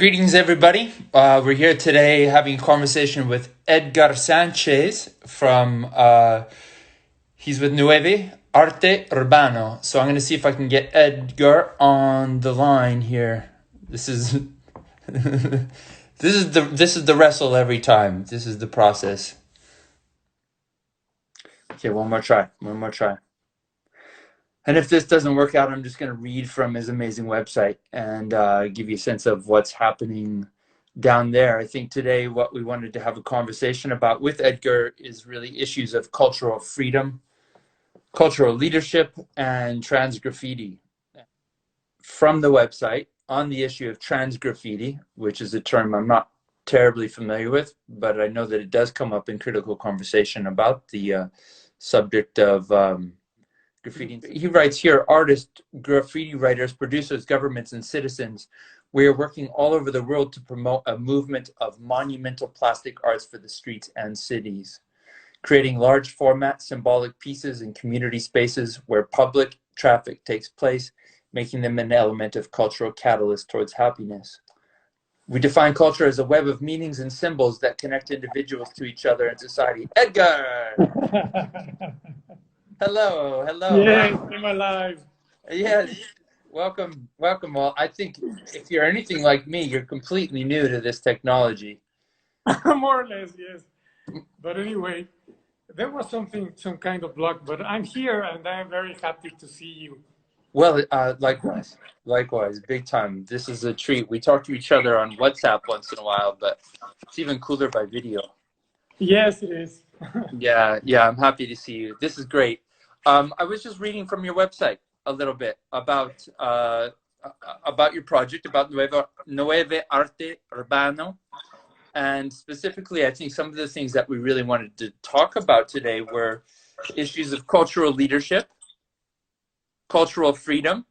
Greetings, everybody. We're here today having a conversation with Édgar Sánchez from, he's with Nueve Arte Urbano. So I'm going to see if I can get Édgar on the line here. This is, this is the wrestle every time. This is the process. Okay, one more try. And if this doesn't work out, I'm just going to read from his amazing website and give you a sense of what's happening down there. I think today what we wanted to have a conversation about with Édgar is really issues of cultural freedom, cultural leadership, and trans graffiti. From the website, on the issue of trans graffiti, which is a term I'm not terribly familiar with, but I know that it does come up in critical conversation about the subject of graffiti. He writes here, artists, graffiti writers, producers, governments, and citizens, we are working all over the world to promote a movement of monumental plastic arts for the streets and cities, creating large format symbolic pieces in community spaces where public traffic takes place, making them an element of cultural catalyst towards happiness. We define culture as a web of meanings and symbols that connect individuals to each other and society. Édgar! Hello. Yes, I'm alive. Yes, welcome. Well, I think if you're anything like me, you're completely new to this technology. More or less, yes. But anyway, there was some kind of block, but I'm here and I'm very happy to see you. Well, likewise, big time. This is a treat. We talk to each other on WhatsApp once in a while, but it's even cooler by video. Yes, it is. Yeah, I'm happy to see you. This is great. I was just reading from your website a little bit about your project, about Nueve Arte Urbano. And specifically, I think some of the things that we really wanted to talk about today were issues of cultural leadership, cultural freedom,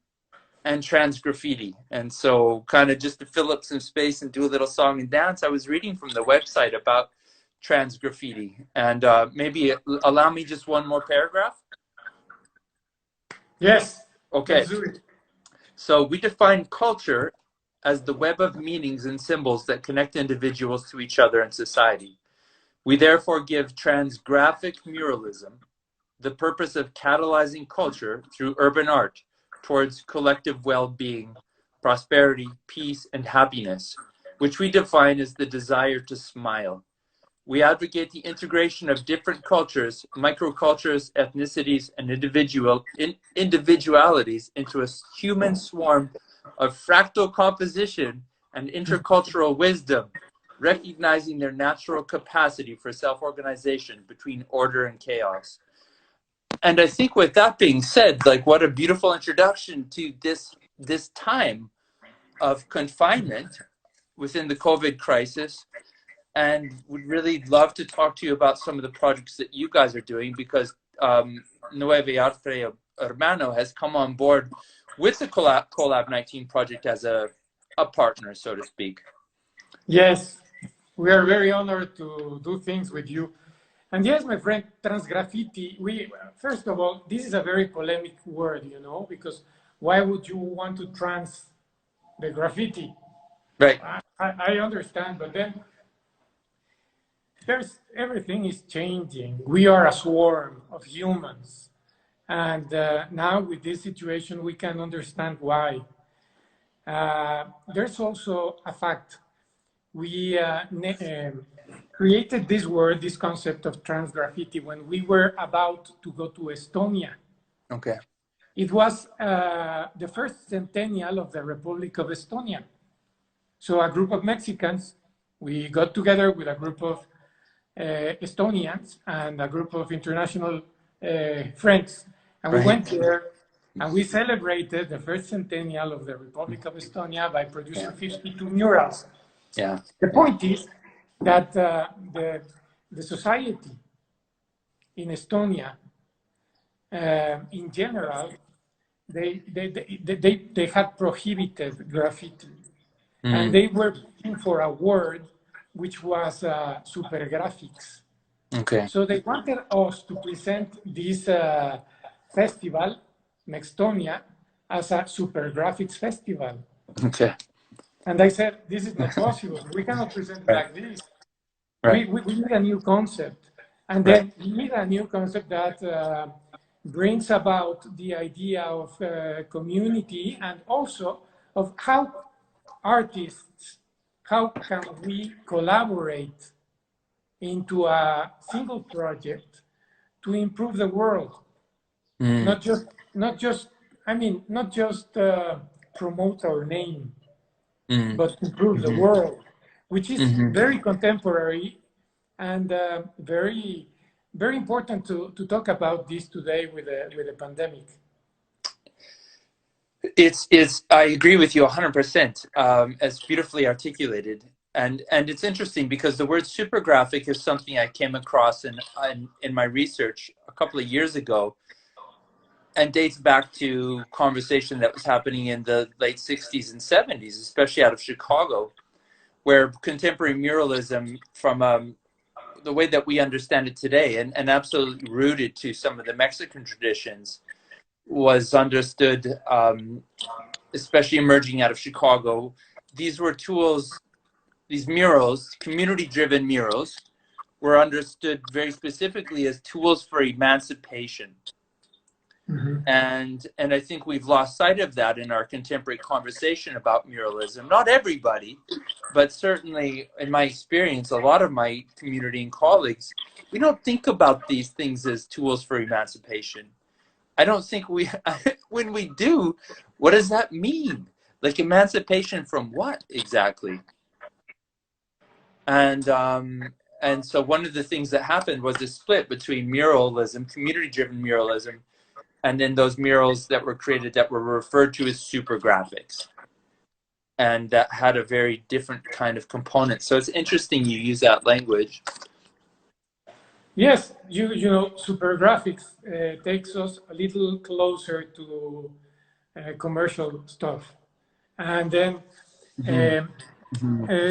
and trans graffiti. And so kind of just to fill up some space and do a little song and dance, I was reading from the website about trans graffiti. And maybe allow me just one more paragraph. Yes. Okay. So we define culture as the web of meanings and symbols that connect individuals to each other and society. We therefore give transgraphic muralism the purpose of catalyzing culture through urban art towards collective well-being, prosperity, peace, and happiness, which we define as the desire to smile. We advocate the integration of different cultures, microcultures, ethnicities, and individualities into a human swarm of fractal composition and intercultural wisdom, recognizing their natural capacity for self-organization between order and chaos. And I think with that being said, like what a beautiful introduction to this time of confinement within the COVID crisis. And would really love to talk to you about some of the projects that you guys are doing, because Nueve Arte Urbano has come on board with the Collab 19 project as a partner, so to speak. Yes, we are very honored to do things with you. And yes, my friend, trans graffiti, first of all, this is a very polemic word, because why would you want to trans the graffiti? Right. I understand, but then everything is changing. We are a swarm of humans. And now with this situation, we can understand why. There's also a fact. We created this word, this concept of trans graffiti, when we were about to go to Estonia. Okay. It was the first centennial of the Republic of Estonia. So a group of Mexicans, we got together with a group of Estonians and a group of international friends. And we went there and we celebrated the first centennial of the Republic of Estonia by producing 52 murals. Yeah. The point is that the society in Estonia, in general, they had prohibited graffiti. And they were looking for a word which was super graphics. Okay. So they wanted us to present this festival, Mextonia, as a super graphics festival. Okay. And I said, this is not possible. We cannot present it like this. Right. We need a new concept. And Right. then we need a new concept that brings about the idea of community, and also of how artists, how can we collaborate into a single project to improve the world. Not just promote our name, but improve the world, which is very contemporary and very, very important to talk about this today with the pandemic. I agree with you 100%, as beautifully articulated. And it's interesting because the word super graphic is something I came across in my research a couple of years ago, and dates back to conversation that was happening in the late 60s and 70s, especially out of Chicago, where contemporary muralism, from the way that we understand it today, and absolutely rooted to some of the Mexican traditions, was understood, especially emerging out of Chicago. These were tools, these murals, community-driven murals, were understood very specifically as tools for emancipation. And I think we've lost sight of that in our contemporary conversation about muralism. Not everybody, but certainly in my experience, a lot of my community and colleagues, we don't think about these things as tools for emancipation. I don't think when we do, what does that mean? Like, emancipation from what exactly? And so one of the things that happened was a split between muralism, community-driven muralism, and then those murals that were created that were referred to as super graphics, and that had a very different kind of component. So it's interesting you use that language. Yes, you know, super graphics takes us a little closer to commercial stuff, and then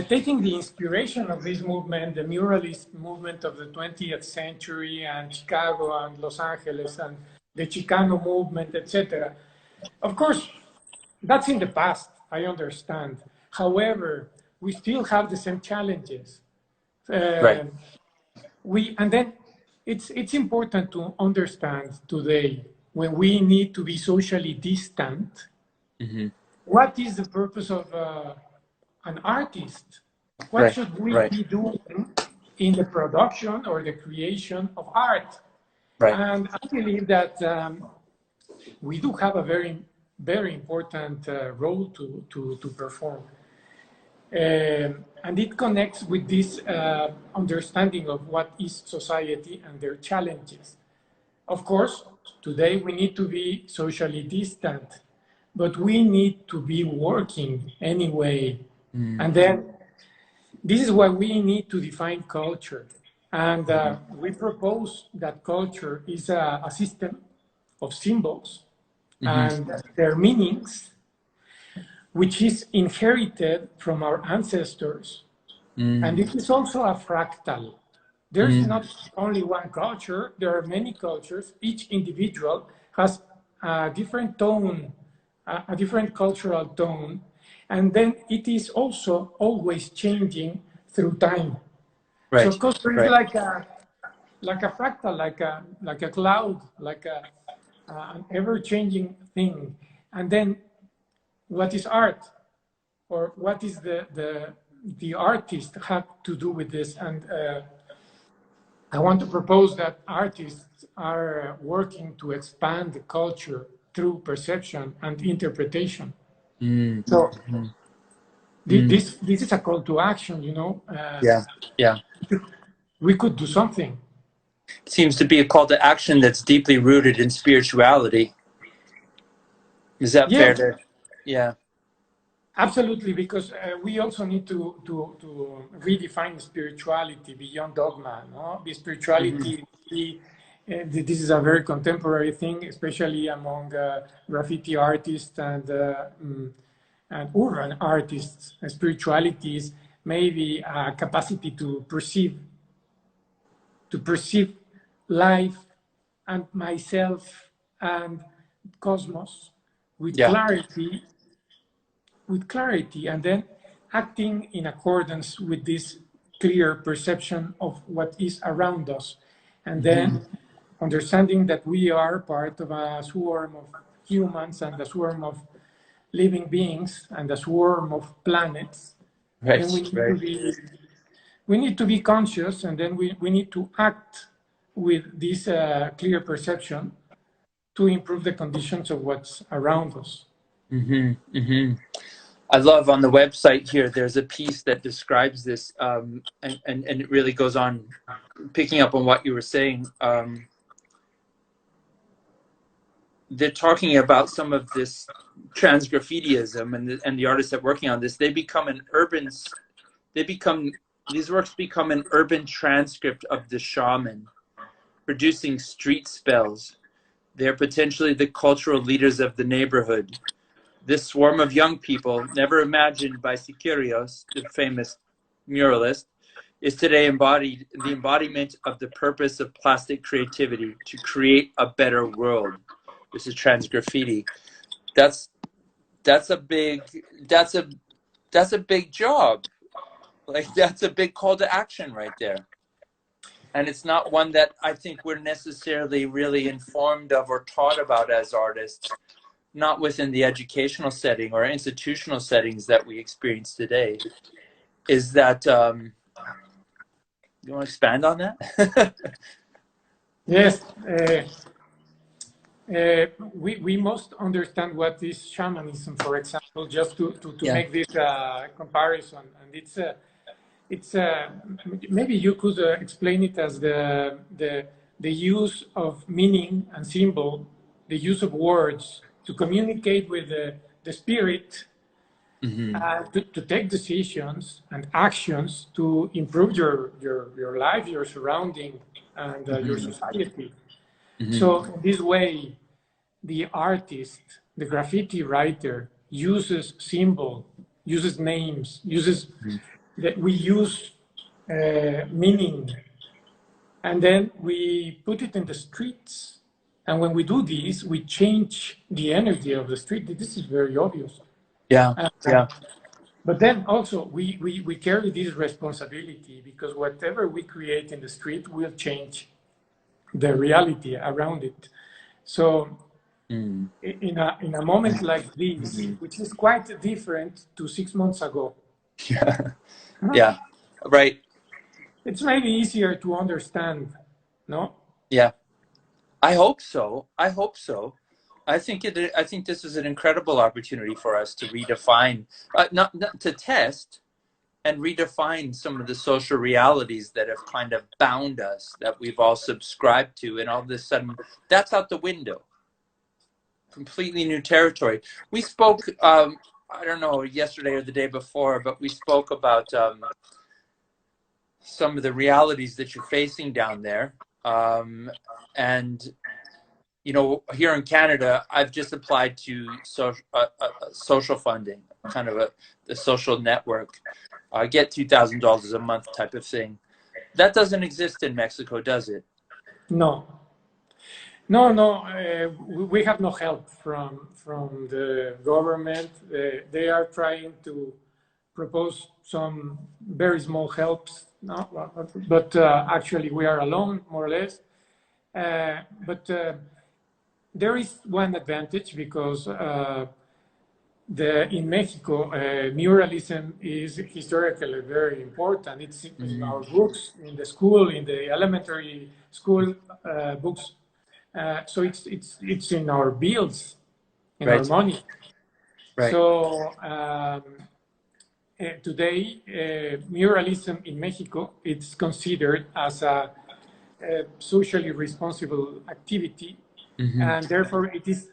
taking the inspiration of this movement, the muralist movement of the 20th century, and Chicago and Los Angeles, and the Chicano movement, etc. Of course, that's in the past, I understand. However, we still have the same challenges. Right. And then it's important to understand today, when we need to be socially distant, what is the purpose of an artist? What should we be doing in the production or the creation of art? And I believe that we do have a very, very important role to perform. And it connects with this understanding of what is society and their challenges. Of course, today we need to be socially distant, but we need to be working anyway. And then this is why we need to define culture. And we propose that culture is a system of symbols and their meanings, which is inherited from our ancestors. And it is also a fractal. There's not only one culture, there are many cultures. Each individual has a different tone, a different cultural tone. And then it is also always changing through time. So culture is like a fractal, like a cloud, like an ever-changing thing. And then what is art, or what is the artist have to do with this? And I want to propose that artists are working to expand the culture through perception and interpretation. So this is a call to action, you know. We could do something. It seems to be a call to action that's deeply rooted in spirituality. Is that fair to? Yeah. Absolutely, because we also need to redefine spirituality beyond dogma. No, the spirituality. This is a very contemporary thing, especially among graffiti artists and urban artists. Spirituality is maybe a capacity to perceive life and myself and cosmos with clarity. And then acting in accordance with this clear perception of what is around us, and then understanding that we are part of a swarm of humans and a swarm of living beings and a swarm of planets. Right. Then we need to be conscious, and then we need to act with this clear perception to improve the conditions of what's around us. I love on the website here, there's a piece that describes this, and it really goes on, picking up on what you were saying. They're talking about some of this transgraffitiism, and the artists that are working on this, these works become an urban transcript of the shaman, producing street spells. They're potentially the cultural leaders of the neighborhood. This swarm of young people, never imagined by Siqueiros, the famous muralist, is today the embodiment of the purpose of plastic creativity, to create a better world. This is transgraffiti. That's a big job. Like, that's a big call to action right there. And it's not one that I think we're necessarily really informed of or taught about as artists, not within the educational setting or institutional settings that we experience today. Is that, you want to expand on that? Yes. We must understand what is shamanism, for example, just to make this comparison. And it's maybe you could explain it as the use of meaning and symbol, the use of words to communicate with the spirit, to take decisions and actions to improve your life, your surrounding, and your society. So in this way, the artist, the graffiti writer, uses symbol, uses names, that we use meaning, and then we put it in the streets. And when we do this, we change the energy of the street. This is very obvious. Yeah. But then also we carry this responsibility, because whatever we create in the street will change the reality around it. So in a moment like this, which is quite different to 6 months ago. Yeah, right. It's maybe easier to understand, no? Yeah, I hope so. I think this is an incredible opportunity for us to redefine, not to test and redefine some of the social realities that have kind of bound us, that we've all subscribed to, and all of a sudden that's out the window. Completely new territory. We spoke, I don't know, yesterday or the day before, but we spoke about some of the realities that you're facing down there. And, you know, here in Canada, I've just applied to social funding, kind of the social network. I get $2,000 a month type of thing. That doesn't exist in Mexico, does it? No. We have no help from the government. They are trying to propose some very small helps, but actually we are alone, more or less. But there is one advantage, because in Mexico, muralism is historically very important. It's in our books, in the school, in the elementary school books. So it's in our bills, in our money. Right. So today, muralism in Mexico, it's considered as a socially responsible activity, and therefore it is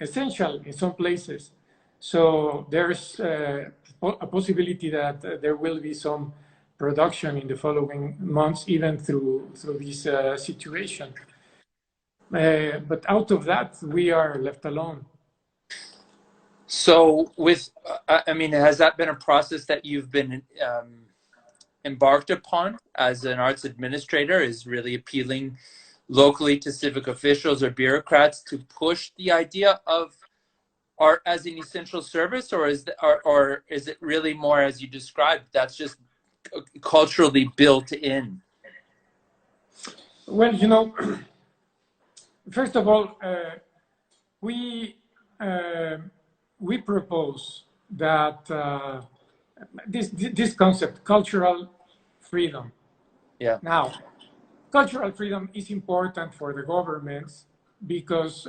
essential in some places. So there's a possibility that there will be some production in the following months, even through this situation. But out of that, we are left alone. So I mean, has that been a process that you've been embarked upon as an arts administrator, is really appealing locally to civic officials or bureaucrats to push the idea of art as an essential service, or is it really more as you described, that's just culturally built in? Well, you know, first of all, we propose that this concept, cultural freedom. Yeah. Now, cultural freedom is important for the governments because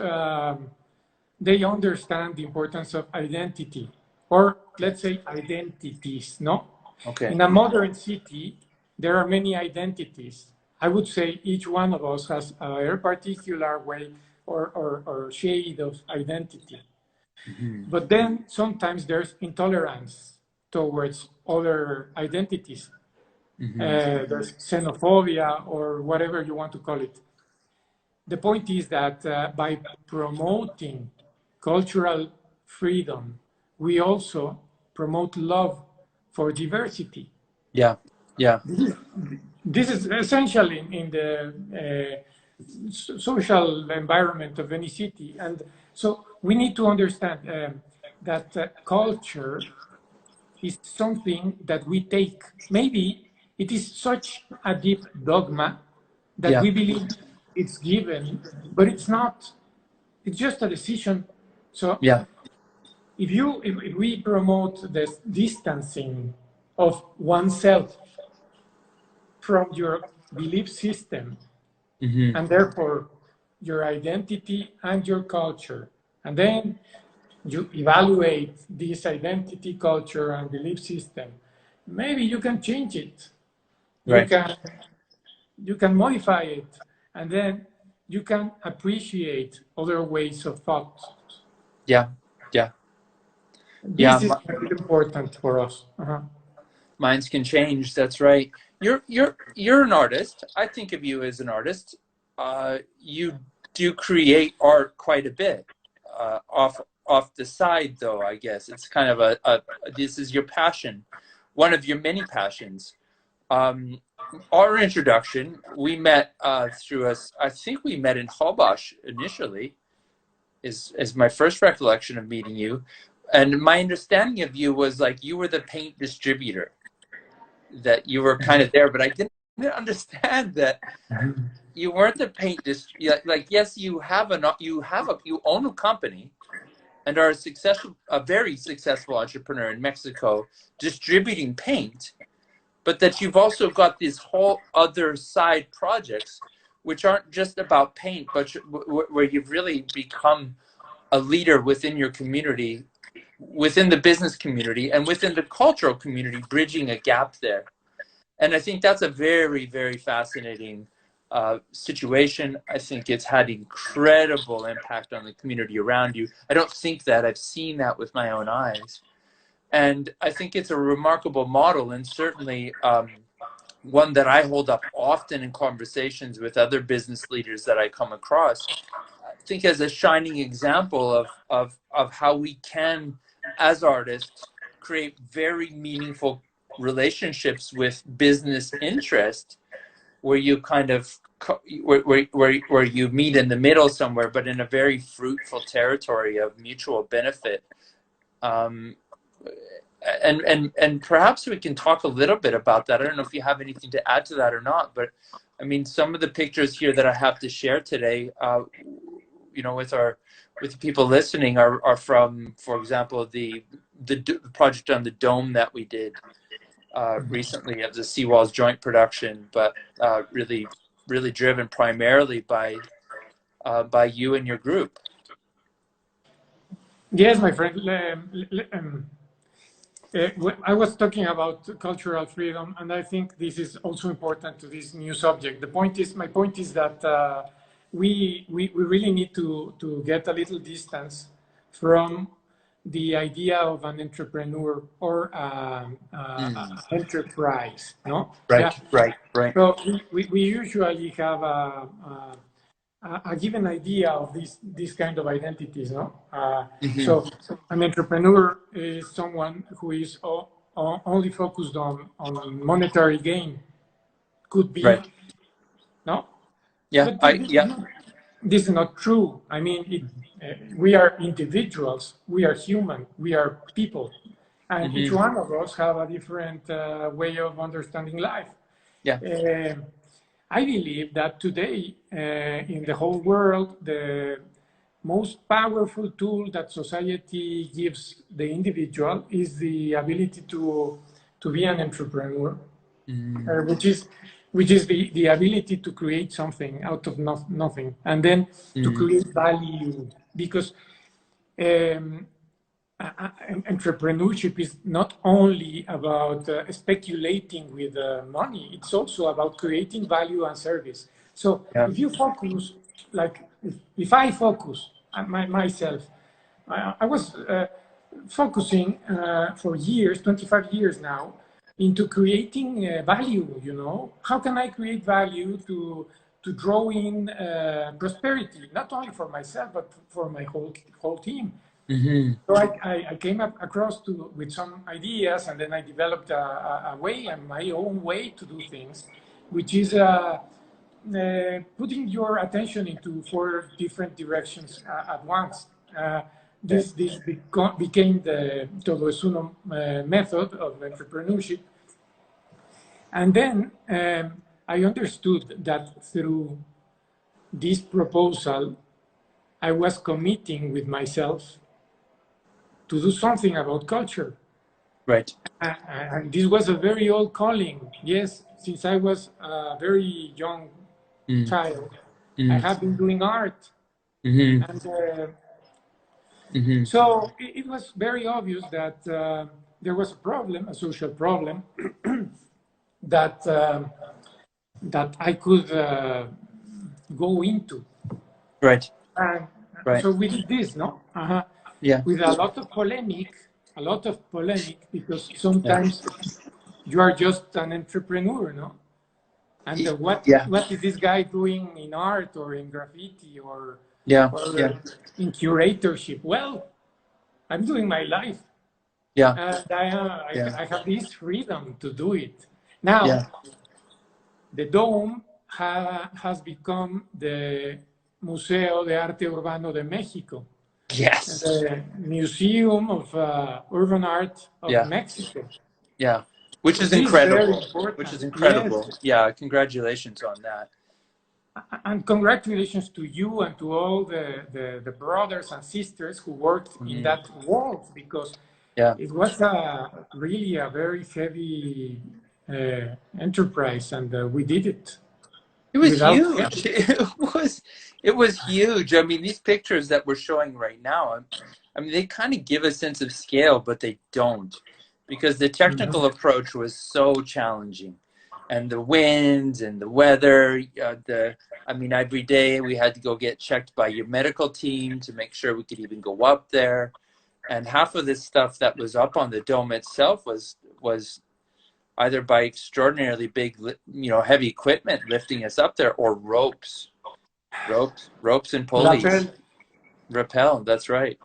they understand the importance of identity, or let's say identities, no? Okay. In a modern city, there are many identities. I would say each one of us has a very particular way or shade of identity. Mm-hmm. But then sometimes there's intolerance towards other identities. Mm-hmm. There's xenophobia or whatever you want to call it. The point is that by promoting cultural freedom, we also promote love for diversity. Yeah, yeah. This is essential in the social environment of any city. And so we need to understand that culture is something that we take. Maybe it is such a deep dogma that we believe it's given, but it's not. It's just a decision. So if we promote this distancing of oneself from your belief system, Mm-hmm. and therefore your identity and your culture, and then you evaluate this identity, culture, and belief system, maybe you can change it. Right. You can modify it, and then you can appreciate other ways of thought. Yeah, yeah. This is very important for us. Minds can change. That's right. You're an artist. I think of you as an artist. You do create art quite a bit. Off the side, though, I guess it's kind of a this is your passion, one of your many passions. Our introduction, we met through us. I think we met in Holbox initially. Is my first recollection of meeting you, and my understanding of you was like you were the paint distributor. That you were kind of there, but I didn't understand that you weren't the paint like yes, you own a company and are a very successful entrepreneur in Mexico distributing paint, but that you've also got these whole other side projects which aren't just about paint, but where you've really become a leader within your community, within the business community, and within the cultural community, bridging a gap there. And I think that's a very, very fascinating situation. I think it's had incredible impact on the community around you. I don't think that I've seen that with my own eyes. And I think it's a remarkable model, and certainly one that I hold up often in conversations with other business leaders that I come across. I think as a shining example of how we can, as artists, create very meaningful relationships with business interest, where you kind of where you meet in the middle somewhere, but in a very fruitful territory of mutual benefit. And perhaps we can talk a little bit about that. I don't know if you have anything to add to that or not, but I mean, some of the pictures here that I have to share today, you know, with the people listening are from, for example, the project on the dome that we did recently of the Seawalls joint production, but really driven primarily by you and your group. Yes, my friend. I was talking about cultural freedom, and I think this is also important to this new subject. My point is that we really need to get a little distance from the idea of an entrepreneur or enterprise, no? Right, yeah. Right. So we usually have a given idea of these kind of identities, no? So an entrepreneur is someone who is only focused on monetary gain. Could be, right. No? Yeah, this is not true. I mean, we are individuals, we are human, we are people, and each one of us have a different way of understanding life. Yeah. I believe that today, in the whole world, the most powerful tool that society gives the individual is the ability to be an entrepreneur, which is the ability to create something out of nothing, and then to create value. Because entrepreneurship is not only about speculating with money, it's also about creating value and service. So if you focus, like if I focus myself, I was focusing for years, 25 years now, into creating value, you know. How can I create value to draw in prosperity, not only for myself, but for my whole team? So I came across with some ideas, and then I developed a way, and my own way to do things, which is putting your attention into 4 different directions at once. This became the Todo es Uno method of entrepreneurship. And then I understood that through this proposal, I was committing with myself to do something about culture. Right. And this was a very old calling. Yes, since I was a very young child, I have been doing art. And so it was very obvious that there was a problem, a social problem, that I could go into. Right. And so we did this, no? Yeah. With a lot of polemic, because sometimes you are just an entrepreneur, no? And what is this guy doing in art or in graffiti or in curatorship? Well, I'm doing my life. Yeah. And I have this freedom to do it. Now, the Dome has become the Museo de Arte Urbano de Mexico. Yes. The Museum of Urban Art of Mexico. Yeah. Which is incredible. Which is incredible. Yes. Yeah. Congratulations on that. And congratulations to you and to all the brothers and sisters who worked in that world, because it was really a very heavy enterprise, and we did it. It was huge. It was huge. I mean, these pictures that we're showing right now, I mean, they kind of give a sense of scale, but they don't, because the technical approach was so challenging, and the winds and the weather. I mean, every day we had to go get checked by your medical team to make sure we could even go up there, and half of this stuff that was up on the dome itself was either by extraordinarily big, heavy equipment lifting us up there, or ropes and pulleys. Rappel, that's right.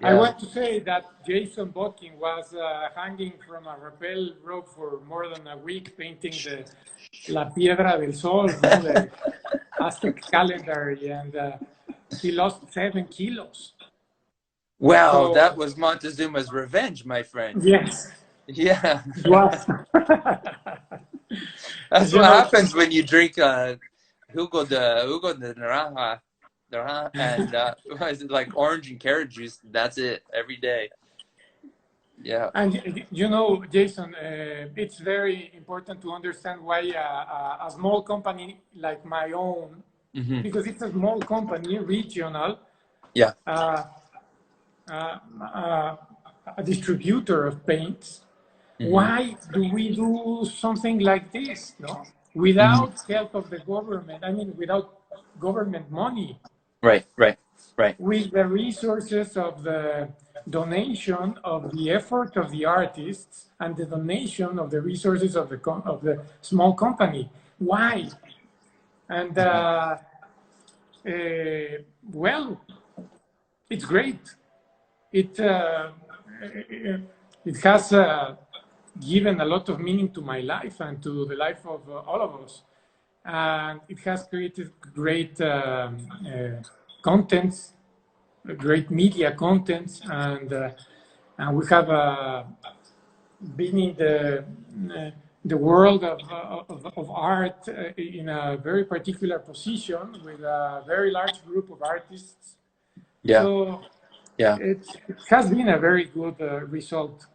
I want to say that Jason Botkin was hanging from a rappel rope for more than a week, painting the La Piedra del Sol, the Aztec calendar, and he lost 7 kilos. Well, so, that was Montezuma's revenge, my friend. Yes. Yeah. It was. That's what happens when you drink Jugo de Naranja, and is it like orange and carrot juice? That's it every day. Yeah. And Jason, it's very important to understand why a small company like my own, because it's a small company, regional. Yeah. A distributor of paints. Why do we do something like this? No, without help of the government. I mean, without government money. Right. With the resources of the donation of the effort of the artists and the donation of the resources of the small company. Why? And well, it's great. It has given a lot of meaning to my life and to the life of all of us. and it has created great contents, great media contents, and we have been in the world of art in a very particular position with a very large group of artists. Yeah. So yeah. it has been a very good result.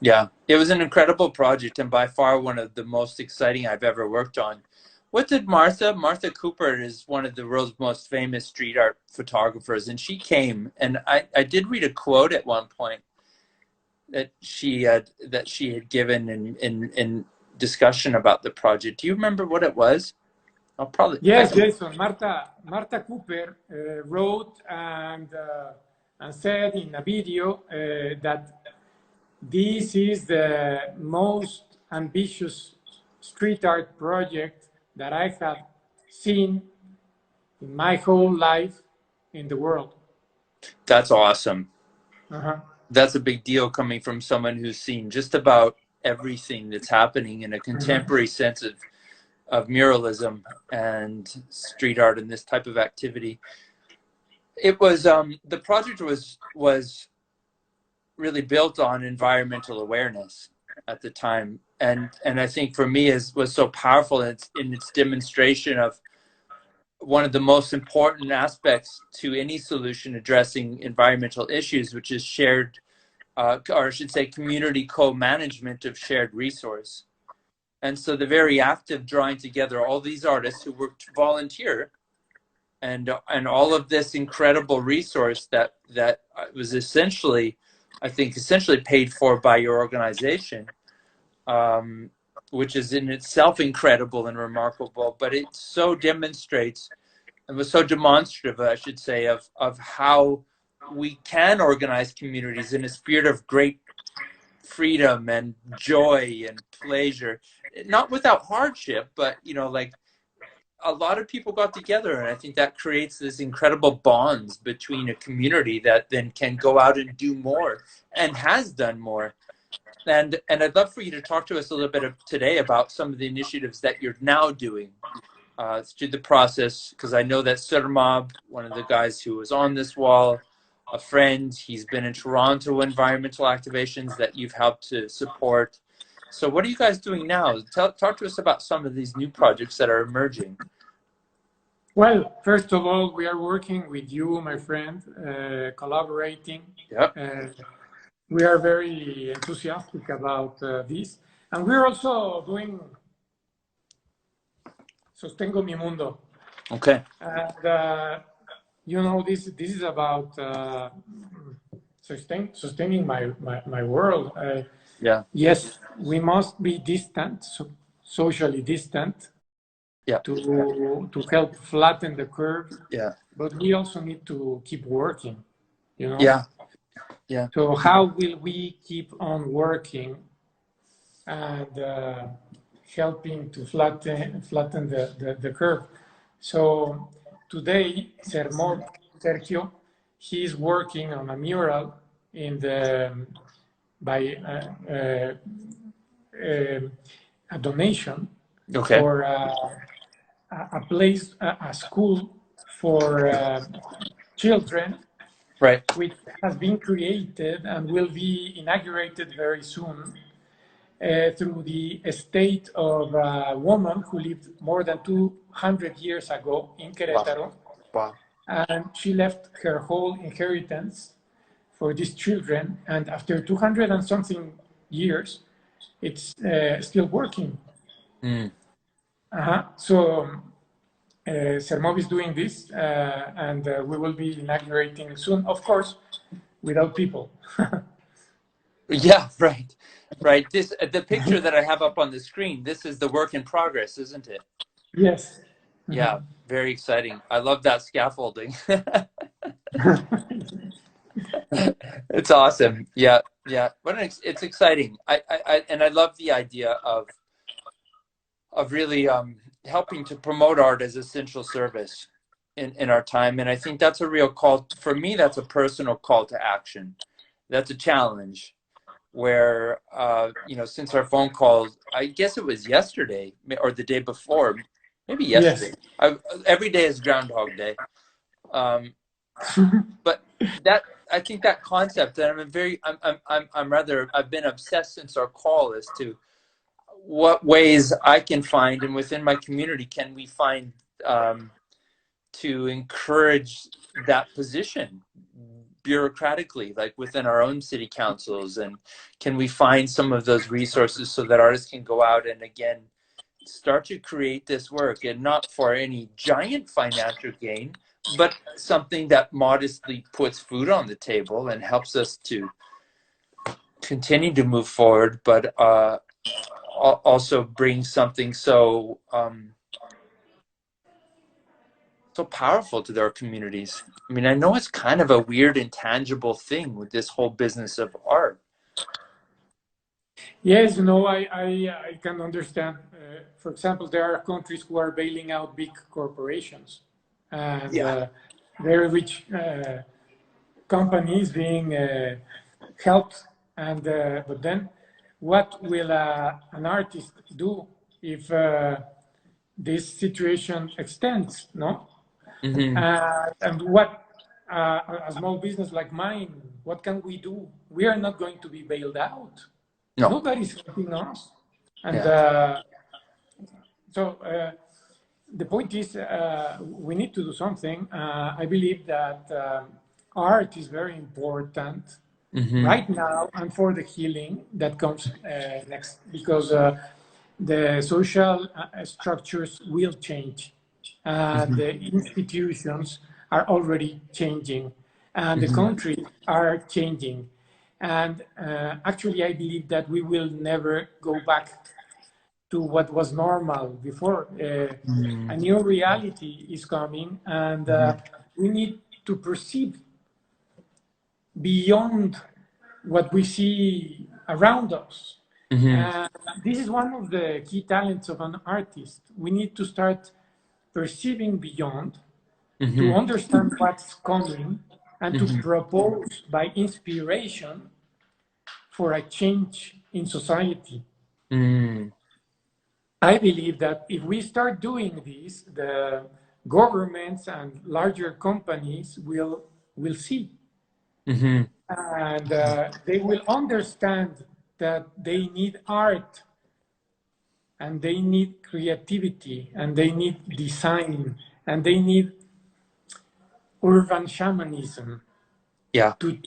Yeah, it was an incredible project and by far one of the most exciting I've ever worked on. What did Martha Cooper is one of the world's most famous street art photographers, and she came, and I did read a quote at one point that she had given in discussion about the project. Do you remember what it was? Yes, Jason. Martha Cooper wrote and said in a video that this is the most ambitious street art project that I have seen in my whole life in the world. That's awesome. Uh-huh. That's a big deal coming from someone who's seen just about everything that's happening in a contemporary sense of muralism and street art and this type of activity. It was the project was really built on environmental awareness at the time, and I think for me was so powerful in its demonstration of one of the most important aspects to any solution addressing environmental issues, which is shared, or I should say, community co-management of shared resource. And so the very act of drawing together all these artists who worked volunteer and all of this incredible resource that was essentially paid for by your organization, which is in itself incredible and remarkable, but it so demonstrates and was so demonstrative, I should say, of how we can organize communities in a spirit of great freedom and joy and pleasure, not without hardship, but like a lot of people got together, and I think that creates this incredible bonds between a community that then can go out and do more and has done more. And I'd love for you to talk to us a little bit today about some of the initiatives that you're now doing through the process, because I know that Sermob, one of the guys who was on this wall, a friend, he's been in Toronto environmental activations that you've helped to support. So what are you guys doing now? Talk to us about some of these new projects that are emerging. Well, first of all, we are working with you, my friend, collaborating. Yep. We are very enthusiastic about this. And we're also doing Sostengo mi Mundo. Okay. And, this is about sustaining my world. Yeah. Yes, we must be distant, socially distant, yeah, to help flatten the curve. Yeah. But we also need to keep working, Yeah. Yeah. So how will we keep on working and helping to flatten the curve? So today, Sergio, he's working on a mural in by a donation for a place, a school for children, right, which has been created and will be inaugurated very soon through the estate of a woman who lived more than 200 years ago in Querétaro. Wow. And she left her whole inheritance for these children, and after 200 and something years, it's still working. So Sermob is doing this, and we will be inaugurating soon, of course, without people. Yeah, right. This the picture that I have up on the screen. This is the work in progress, isn't it? Yes. Yeah, very exciting. I love that scaffolding. It's awesome. Yeah. It's exciting. I love the idea of really helping to promote art as essential service in our time. And I think that's a real call for me. That's a personal call to action. That's a challenge where since our phone call, I guess it was yesterday or the day before, maybe Yes. yesterday. Every day is Groundhog Day. But that, I think that concept, and I've been obsessed since our call as to what ways I can find, and within my community, can we find to encourage that position bureaucratically, like within our own city councils, and can we find some of those resources so that artists can go out and again start to create this work, and not for any giant financial gain, but something that modestly puts food on the table and helps us to continue to move forward, but also bring something so so powerful to their communities. I mean, I know it's kind of a weird, intangible thing with this whole business of art. Yes, you know, I can understand. For example, there are countries who are bailing out big corporations and very rich companies being helped. And but then, what will an artist do if this situation extends? No. And what a small business like mine, what can we do? We are not going to be bailed out. No. Nobody's helping us. And so the point is, we need to do something. I believe that art is very important right now and for the healing that comes next, because the social structures will change. The institutions are already changing, and the countries are changing. And actually, I believe that we will never go back to what was normal before. A new reality is coming, and we need to perceive beyond what we see around us. This is one of the key talents of an artist. We need to start perceiving beyond, to understand what's coming, and to propose by inspiration for a change in society. I believe that if we start doing this, the governments and larger companies will see. And they will understand that they need art, and they need creativity, and they need design, and they need urban shamanism to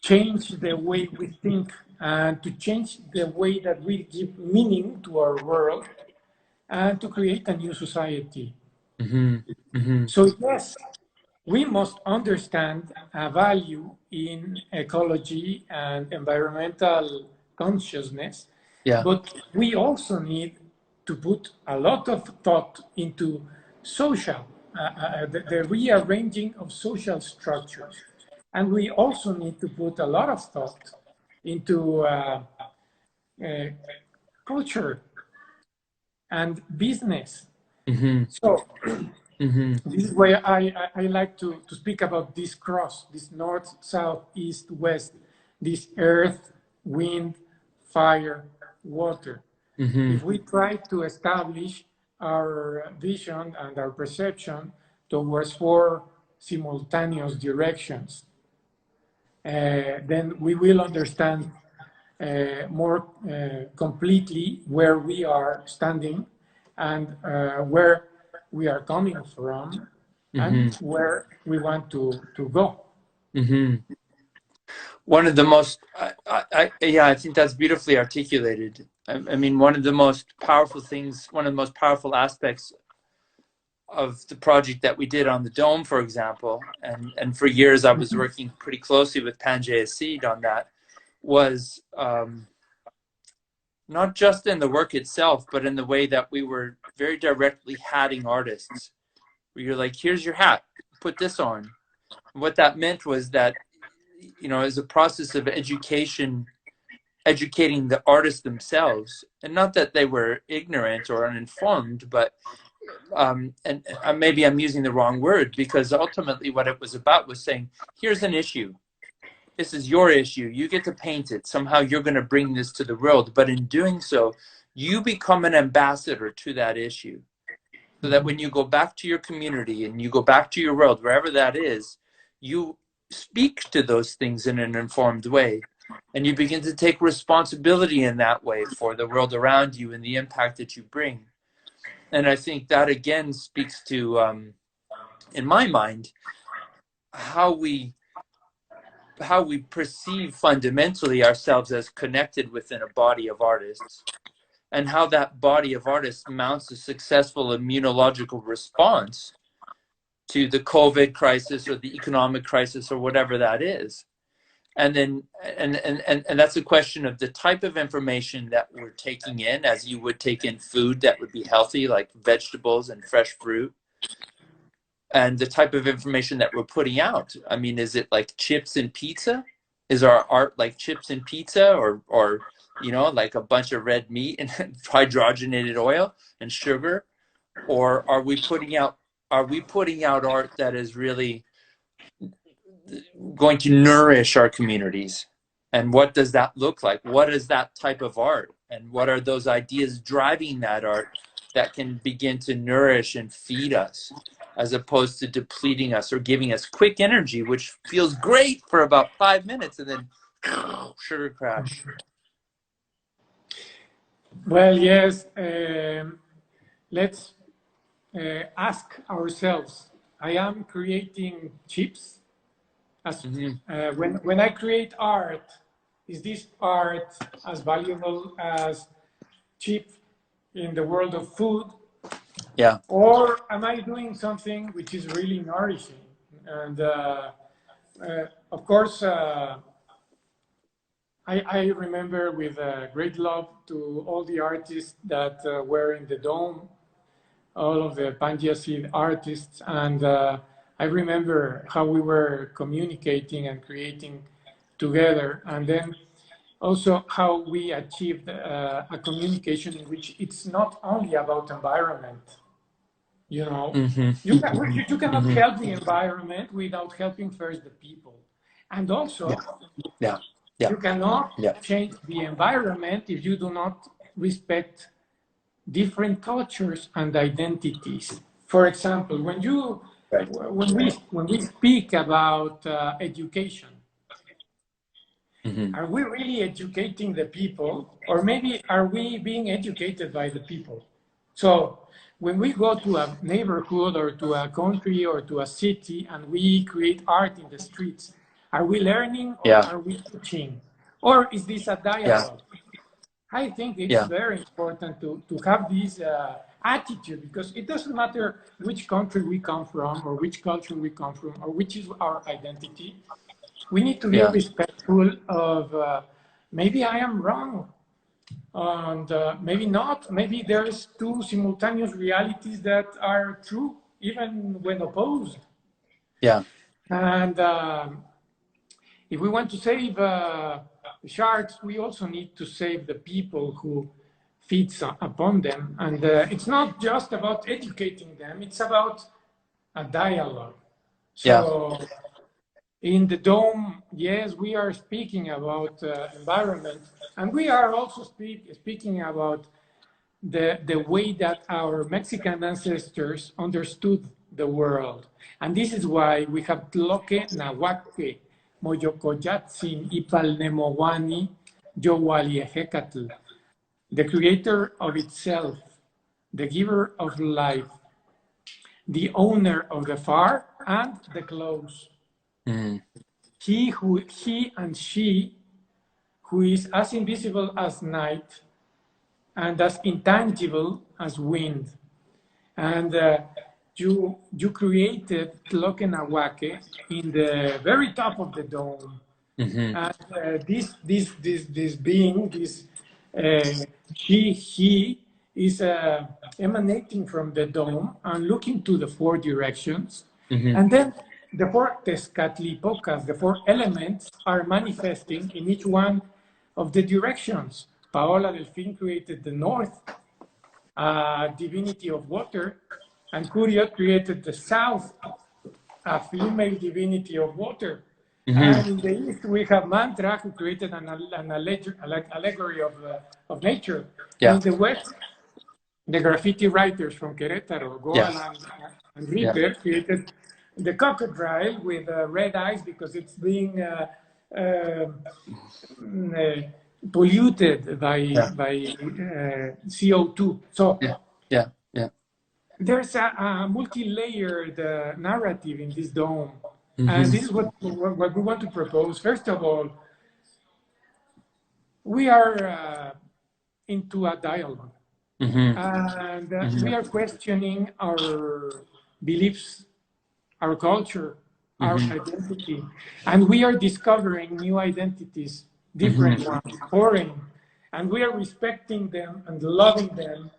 change the way we think, and to change the way that we give meaning to our world, and to create a new society. So yes, we must understand a value in ecology and environmental consciousness, but we also need to put a lot of thought into social, the rearranging of social structures. And we also need to put a lot of thought into culture and business. So this is why I like to speak about this cross, this north, south, east, west, this earth, wind, fire, water. If we try to establish our vision and our perception towards 4 simultaneous directions, then we will understand more completely where we are standing, and where we are coming from, and where we want to go. One of the most, I think that's beautifully articulated. I mean, one of the most powerful things, one of the most powerful aspects of the project that we did on the Dome, for example, and for years I was working pretty closely with Pangaea Seed on that, was not just in the work itself, but in the way that we were very directly hatting artists, where you're like, here's your hat, put this on. And what that meant was that, you know, as a process of educating the artists themselves, and not that they were ignorant or uninformed, but and maybe I'm using the wrong word, because ultimately what it was about was saying, here's an issue. This is your issue. You get to paint it. Somehow you're going to bring this to the world. But in doing so, you become an ambassador to that issue. so that when you go back to your community and you go back to your world, wherever that is, you speak to those things in an informed way. And you begin to take responsibility in that way for the world around you and the impact that you bring. And I think that, again, speaks to, in my mind, how we perceive fundamentally ourselves as connected within a body of artists, and how that body of artists mounts a successful immunological response to the COVID crisis or the economic crisis or whatever that is. And then, and that's a question of the type of information that we're taking in, as you would take in food that would be healthy, like vegetables and fresh fruit, and the type of information that we're putting out. I mean, is it like chips and pizza? Is our art like chips and pizza, or you know, like a bunch of red meat and hydrogenated oil and sugar? Or are we putting out art that is really going to nourish our communities? And what does that look like? What is that type of art? And what are those ideas driving that art that can begin to nourish and feed us, as opposed to depleting us or giving us quick energy, which feels great for about 5 minutes and then sugar crash? Well, yes. Let's ask ourselves. I am creating chips. When I create art, is this art as valuable as chip in the world of food? Yeah. Or am I doing something which is really nourishing? And of course, I remember with great love to all the artists that were in the Dome, all of the Pangia artists, and I remember how we were communicating and creating together, and then also how we achieved a communication in which it's not only about environment. You know, you cannot help the environment without helping first the people, and also you cannot change the environment if you do not respect different cultures and identities. For example, when we speak about education, are we really educating the people, or maybe are we being educated by the people? So when we go to a neighborhood or to a country or to a city and we create art in the streets, are we learning or are we teaching? Or is this a dialogue? I think it's very important to have this attitude, because it doesn't matter which country we come from or which culture we come from or which is our identity. We need to be respectful of maybe I am wrong, and maybe not. Maybe there's two simultaneous realities that are true even when opposed. Yeah. And if we want to save sharks, we also need to save the people who feeds upon them. And it's not just about educating them, it's about a dialogue. So in the Dome, yes, we are speaking about environment, and we are also speaking about the way that our Mexican ancestors understood the world. And this is why we have Tloque Nahuaque, Moyocoyatzin, Ipalnemowani, Yowaliehecatl, the creator of itself, the giver of life, the owner of the far and the close. He and she, who is as invisible as night and as intangible as wind. And you created Tloque Nahuaque in the very top of the dome. And this being, this he is emanating from the dome and looking to the four directions. And then the four Tezcatlipocas, the four elements, are manifesting in each one of the directions. Paola Delfin created the north, divinity of water, and Curiot created the south, a female divinity of water. And in the east, we have Mantra, who created an allegory of nature. And in the west, the graffiti writers from Querétaro, Goal and Reaper, created the crocodile with red eyes because it's being polluted by CO2. So there's a multi-layered narrative in this dome. And this is what we want to propose. First of all, we are into a dialogue. And we are questioning our beliefs, our culture, our identity. And we are discovering new identities, different ones, foreign. And we are respecting them and loving them.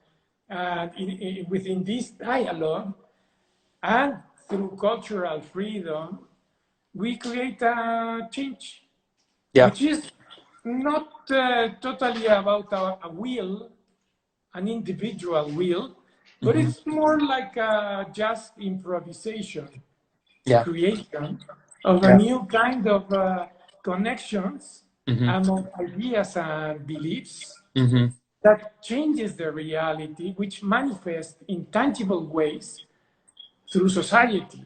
And within this dialogue, and through cultural freedom, we create a change, which is not totally about a will, an individual will, but it's more like a just improvisation, creation of a new kind of connections among ideas and beliefs that changes the reality, which manifests in tangible ways through society.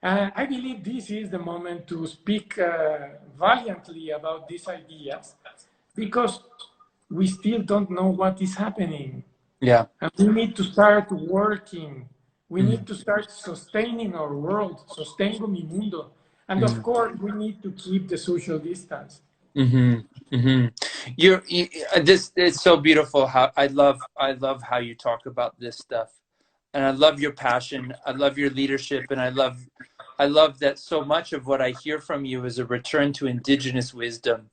I believe this is the moment to speak valiantly about these ideas, because we still don't know what is happening. And we need to start working. We need to start sustaining our world, sostengo mi mundo. And of course, we need to keep the social distance. This it's so beautiful. How I love how you talk about this stuff, and I love your passion. I love your leadership, and I love that so much of what I hear from you is a return to indigenous wisdom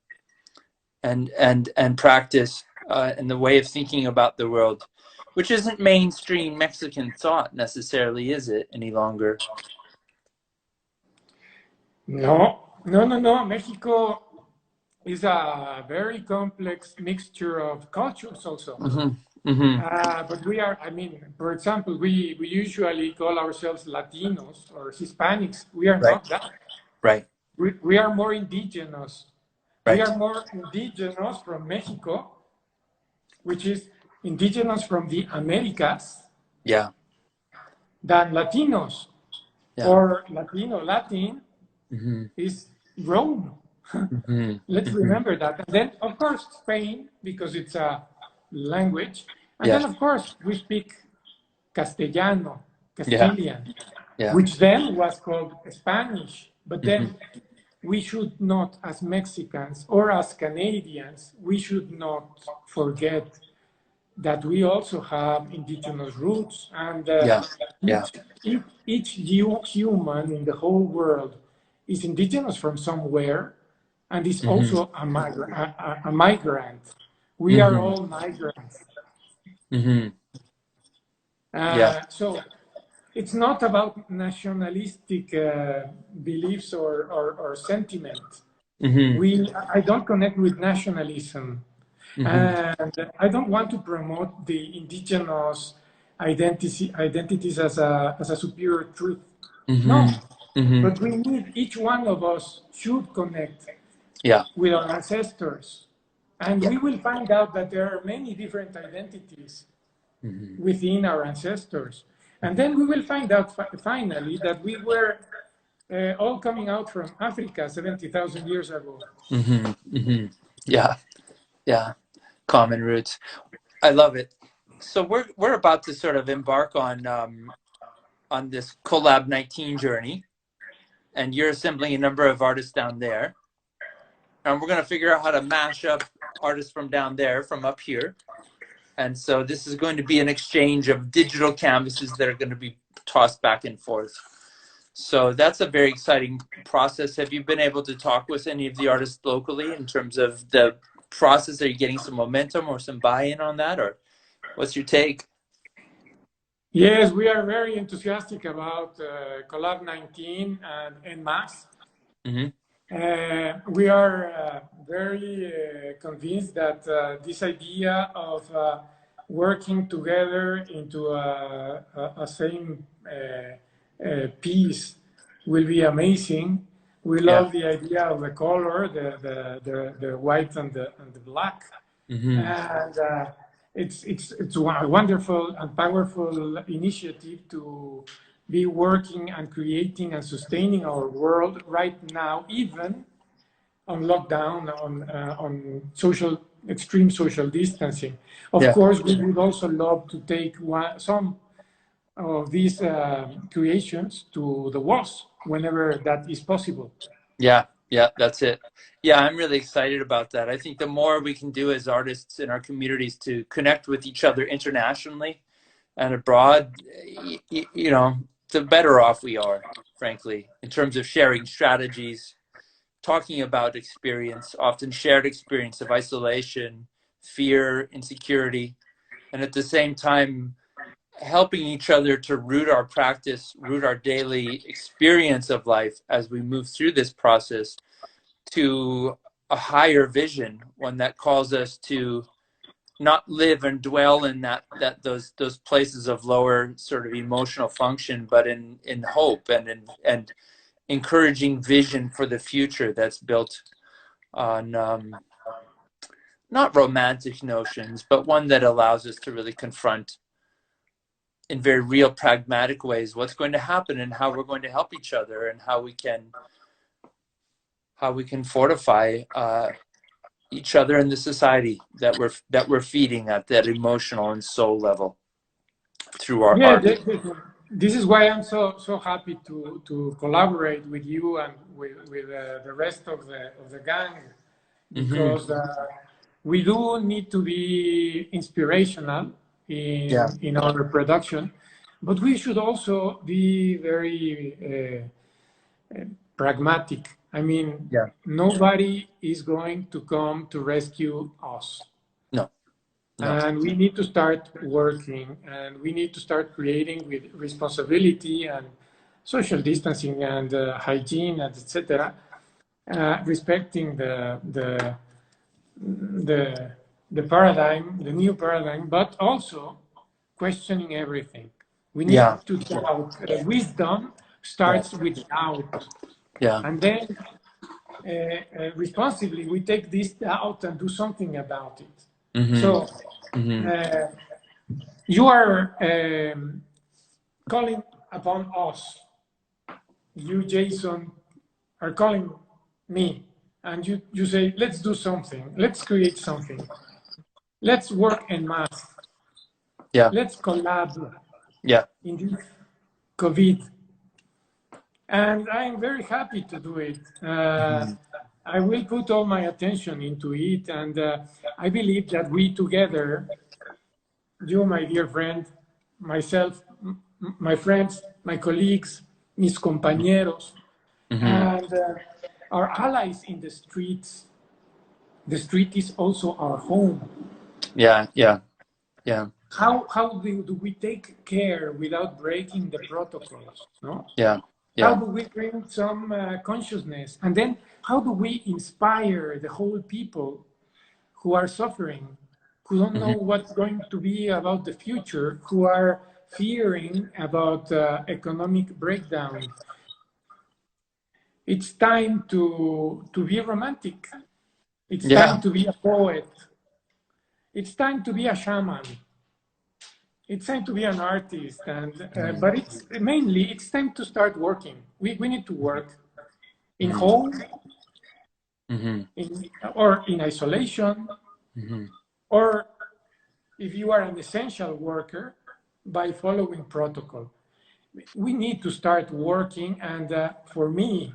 and practice and the way of thinking about the world, which isn't mainstream Mexican thought necessarily, is it, any longer? No. Mexico is a very complex mixture of cultures also. But we are, for example, we usually call ourselves Latinos or Hispanics. We are not that. We are more indigenous. We are more indigenous from Mexico, which is indigenous from the Americas, than Latinos. Or Latin is Rome. Let's remember that. And then, of course, Spain, because it's a language. And then, of course, we speak Castilian, which then was called Spanish. But then we should not, as Mexicans or as Canadians, we should not forget that we also have indigenous roots. And each human in the whole world is indigenous from somewhere, and is also a migrant. We are all migrants. So it's not about nationalistic beliefs or sentiment. I don't connect with nationalism. And I don't want to promote the indigenous identities as a superior truth. No. But we need, each one of us should connect with our ancestors. And we will find out that there are many different identities within our ancestors. And then we will find out finally that we were all coming out from Africa 70,000 years ago. Common roots. I love it. So we're about to sort of embark on this Collab 19 journey, and you're assembling a number of artists down there, and we're going to figure out how to mash up artists from down there from up here. And so this is going to be an exchange of digital canvases that are going to be tossed back and forth. So that's a very exciting process. Have you been able to talk with any of the artists locally in terms of the process? Are you getting some momentum or some buy-in on that, or what's your take? Yes, we are very enthusiastic about Collab 19 and En Más. We are very convinced that this idea of working together into a same piece will be amazing. We love the idea of the color, the white and the black. it's a wonderful and powerful initiative to be working and creating and sustaining our world right now, even on lockdown, on extreme social distancing. Of course, we would also love to take some of these creations to the walls whenever that is possible. Yeah, that's it. Yeah, I'm really excited about that. I think the more we can do as artists in our communities to connect with each other internationally and abroad, the better off we are, frankly, in terms of sharing strategies, talking about experience, often shared experience of isolation, fear, insecurity, and at the same time, helping each other to root our practice, root our daily experience of life as we move through this process to a higher vision, one that calls us to not live and dwell in those places of lower sort of emotional function, but in hope and encouraging vision for the future that's built on not romantic notions, but one that allows us to really confront in very real, pragmatic ways what's going to happen and how we're going to help each other and how we can fortify each other in the society that we're feeding at that emotional and soul level through our art. This is why I'm so happy to collaborate with you and with the rest of the gang, because we do need to be inspirational in our production, but we should also be very pragmatic. I mean, nobody is going to come to rescue us. No. And we need to start working, and we need to start creating with responsibility and social distancing and hygiene, and etc. Respecting the paradigm, the new paradigm, but also questioning everything. We need to doubt. Wisdom starts with doubt. And then responsibly, we take this doubt and do something about it. So you are calling upon us. You, Jason, are calling me. And you say, let's do something. Let's create something. Let's work en masse. Let's collab in this COVID. And I'm very happy to do it. I will put all my attention into it. And I believe that we together, you, my dear friend, myself, my friends, my colleagues, mis compañeros, and our allies in the streets. The street is also our home. How do we take care without breaking the protocols? No. How do we bring some consciousness, and then how do we inspire the whole people who are suffering, who don't know what's going to be about the future, who are fearing about economic breakdown? It's time to be romantic. It's time to be a poet. It's time to be a shaman. It's time to be an artist. And but it's mainly time to start working. We need to work in home, or in isolation, or if you are an essential worker, by following protocol. We need to start working, and for me,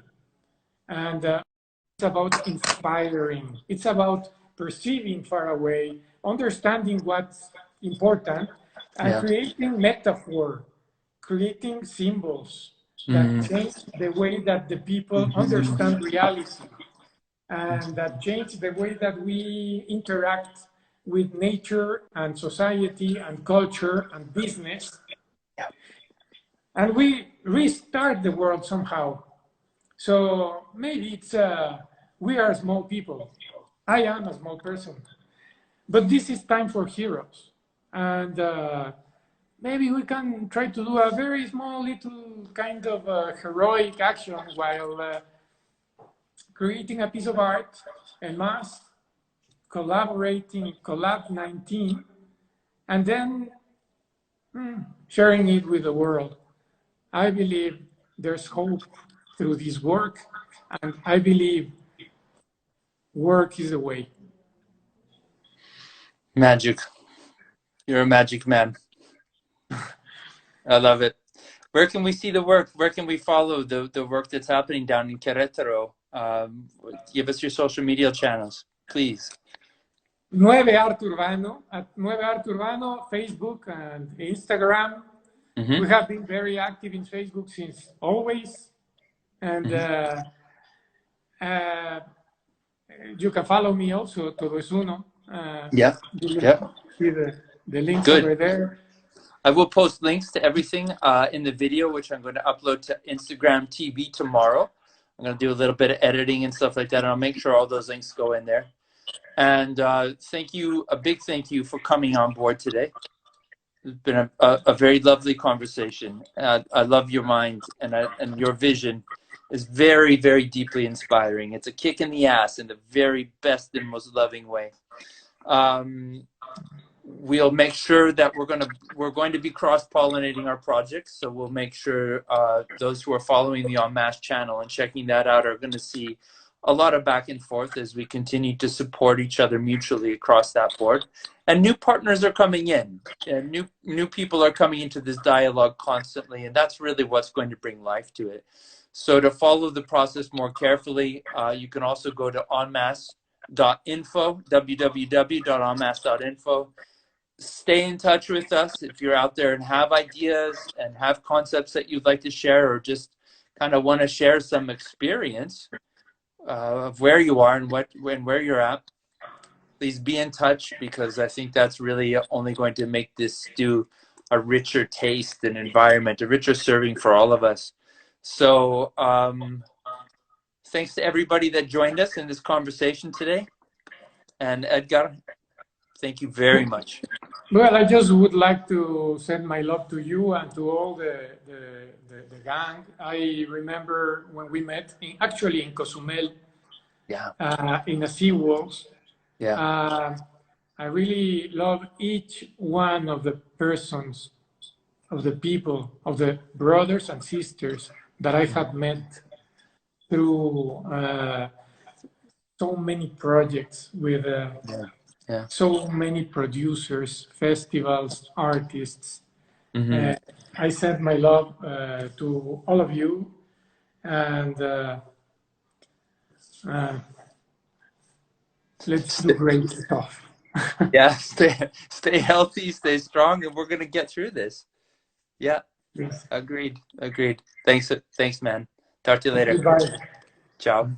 and it's about inspiring. It's about perceiving far away, understanding what's important, and creating metaphor, creating symbols that change the way that the people understand reality, and that change the way that we interact with nature and society and culture and business. And we restart the world somehow. So maybe it's we are small people. I am a small person, but this is time for heroes, and maybe we can try to do a very small little kind of heroic action while creating a piece of art en masse, collaborating, Collab 19, and then sharing it with the world. I believe there's hope through this work, and I believe work is the way. Magic. You're a magic man. I love it. Where can we see the work? Where can we follow the work that's happening down in Querétaro? Give us your social media channels, please. Nueve Arte Urbano, at Nueve Arte Urbano, Facebook and Instagram. Mm-hmm. We have been very active in Facebook since always. And you can follow me also, Todo es Uno. Yeah. Yeah. See the links Good. over there. I will post links to everything in the video, which I'm going to upload to Instagram TV tomorrow. I'm going to do a little bit of editing and stuff like that, and I'll make sure all those links go in there. And thank you, a big thank you for coming on board today. It's been a very lovely conversation. I love your mind, and your vision is very, very deeply inspiring. It's a kick in the ass in the very best and most loving way. We'll make sure that we're going to be cross-pollinating our projects. So we'll make sure those who are following the En Masse channel and checking that out are going to see a lot of back and forth as we continue to support each other mutually across that board. And new partners are coming in, and new people are coming into this dialogue constantly, and that's really what's going to bring life to it. So to follow the process more carefully, you can also go to enmasse.info, www.enmasse.info. Stay in touch with us if you're out there and have ideas and have concepts that you'd like to share, or just kind of want to share some experience of where you are and where you're at. Please be in touch, because I think that's really only going to make this stew a richer taste and environment, a richer serving for all of us. So thanks to everybody that joined us in this conversation today. And Édgar, thank you very much. Well, I just would like to send my love to you and to all the gang. I remember when we met, actually in Cozumel, in a SeaWorld. Yeah. I really love each one of the persons, of the people, of the brothers and sisters that I have met through so many projects with so many producers, festivals, artists. I send my love to all of you, and let's do great stuff. Yeah, stay healthy, stay strong, and we're gonna get through this. Yeah, Yes. agreed. Thanks, man. Talk to you later. Goodbye. Ciao.